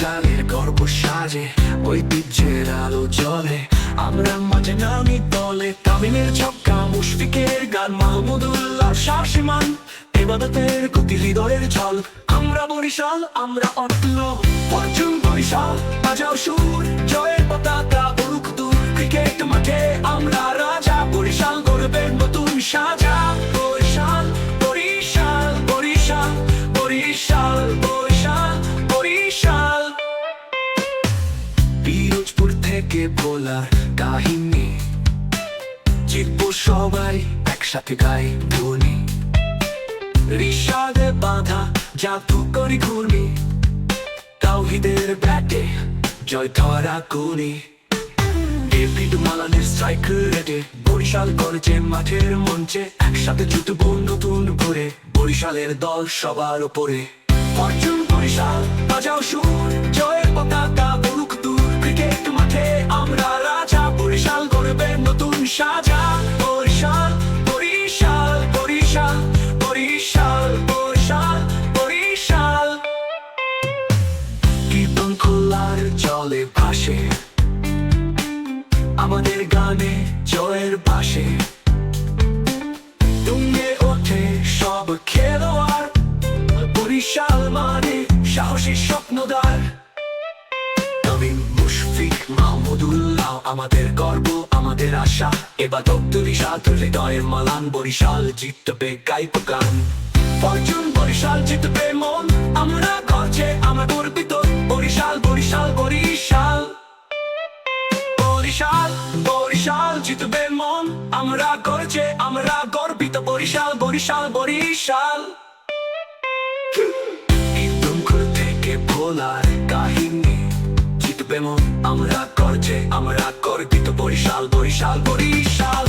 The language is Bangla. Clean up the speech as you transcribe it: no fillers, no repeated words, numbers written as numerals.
বরিশালের গর্ব সাজে, ঐতিহ্যের আলো জ্বলে। আমরা মাঝে নামি দলে, তামিমের ছক্কা, মুশফিকের গান, মাহমুদুল্লাহ শাসিমান, এবাদতের গতি, হৃদয়ের ঝল। আমরা বরিশাল, আমরা অটল। ফরচুন বরিশাল, বাজাও সুর, জয়ের পতাকা উড়ুক দূর। ক্রিকেট মাঠে আমরা রাজা, বরিশাল গর্বের নতুন সাজা। বরিশাল, বরিশাল, বরিশাল, বরিশাল, বরিশাল, বরিশাল। পিরোজপুর থেকে ভোলার কাহিনী, জিতবো সবাই, একসাথে গাই ধ্বনি। রিশাদে বাঁধা জাদুকরি ঘূর্ণি, তাওহীদের ব্যাটে জয় ধরা গুনি। ডেভিড মালানের স্ট্রাইক রেটে, বরিশাল করেছে মাঠের মঞ্চে। একসাথে জুটবো নতুন করে, বরিশালের দল সবার উপরে। ফরচুন বরিশাল, বাজাও সুর, জয়ের পতাকা উড়ুক দূর। ক্রিকেট মাঠে আমরা রাজা, বরিশাল গর্বের নতুন সাজা। বরিশাল, বরিশাল, বরিশাল, বরিশাল, বরিশাল, বরিশাল। কীর্তন খোলার জলে ভাসে, আমাদের গানে জয়ের ভাসে। তুঙ্গে ওঠে সব খেলোয়াড়, বরিশাল মানে সাহসী স্বপ্নদার। তামিম, মুশফিক, মাহমুদুল্লাহ আমাদের গর্ব, আমাদের আশা। এবার রিশাদ, হৃদয়ের মালান, বরিশাল জিতবে গাইব গান। ফরচুন বরিশাল, জিতবে মন, আমরা গর্জে, আমরা গর্বিত। বরিশাল, বরিশাল, বরিশাল, বরিশাল, বরিশাল জিতবে মন, আমরা গর্জে, আমরা গর্বিত। বরিশাল, বরিশাল, বরিশাল। ইন্দুমকুল থেকে ভোলার কাহিনী, জিতবে মন, আমরা গর্জে, আমরা গর্বিত। বরিশাল, বরিশাল, বরিশাল।